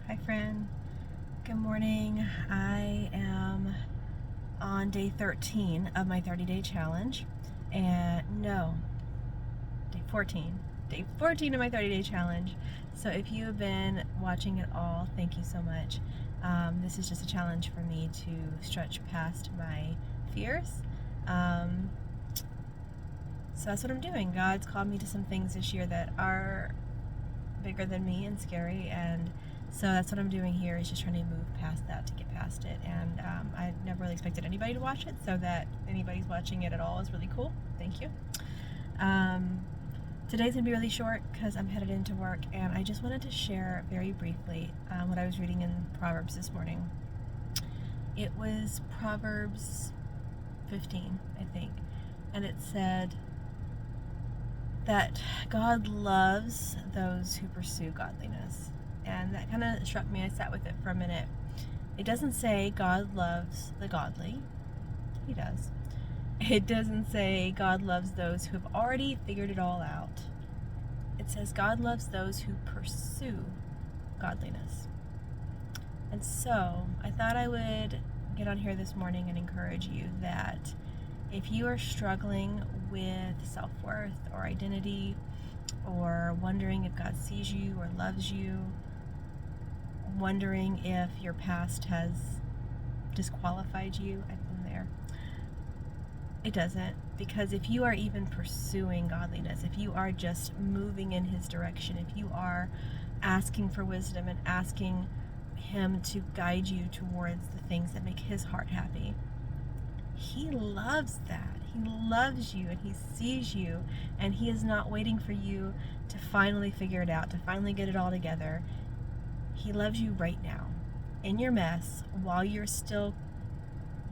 Hi friend, good morning. I am on day 13 of my 30-day challenge, and no, day 14. Day 14 of my 30-day challenge. So if you have been watching it all, thank you so much. This is just a challenge for me to stretch past my fears. So that's what I'm doing. God's called me to some things this year that are bigger than me and scary, and so that's what I'm doing here, is just trying to move past that to get past it. And I never really expected anybody to watch it, so that anybody's watching it at all is really cool. Thank you. Today's gonna be really short because I'm headed into work, and I just wanted to share very briefly what I was reading in Proverbs this morning. It was Proverbs 15, I think, and it said that God loves those who pursue godliness. And that kind of struck me. I sat with it for a minute. It doesn't say God loves the godly. He does. It doesn't say God loves those who have already figured it all out. It says God loves those who pursue godliness. And so I thought I would get on here this morning and encourage you that if you are struggling with self-worth or identity, or wondering if God sees you or loves you, wondering if your past has disqualified you, I've been there. It doesn't, because if you are even pursuing godliness, if you are just moving in His direction, if you are asking for wisdom and asking Him to guide you towards the things that make His heart happy, He loves that. He loves you, and He sees you, and He is not waiting for you to finally figure it out, to finally get it all together. He loves you right now, in your mess, while you're still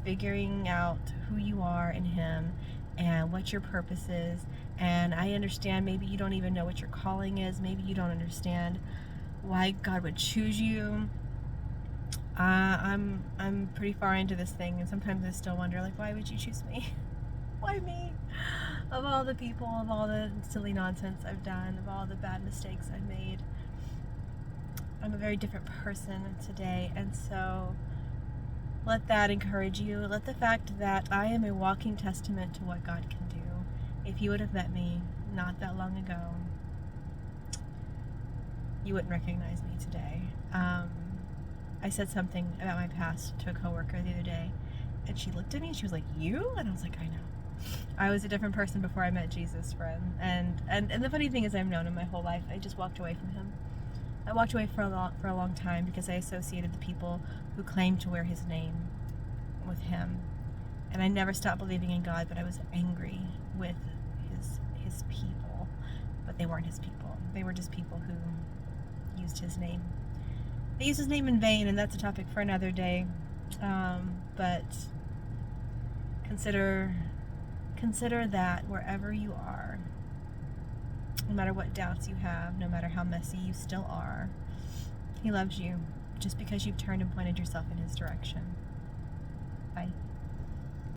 figuring out who you are in Him and what your purpose is. And I understand maybe you don't even know what your calling is. Maybe you don't understand why God would choose you. I'm pretty far into this thing, and sometimes I still wonder, like, why would you choose me? Why me? Of all the people, of all the silly nonsense I've done, of all the bad mistakes I've made, I'm a very different person today. And so let that encourage you. Let the fact that I am a walking testament to what God can do. If you would have met me not that long ago, you wouldn't recognize me today. I said something about my past to a coworker the other day, and she looked at me and she was like, "You?" And I was like, "I know. I was a different person before I met Jesus, friend." And the funny thing is, I've known Him my whole life. I just walked away from Him. I walked away for a long time because I associated the people who claimed to wear His name with Him, and I never stopped believing in God. But I was angry with His people, but they weren't His people. They were just people who used His name. They use His name in vain, and that's a topic for another day. But consider that wherever you are, no matter what doubts you have, no matter how messy you still are, He loves you just because you've turned and pointed yourself in His direction. Bye.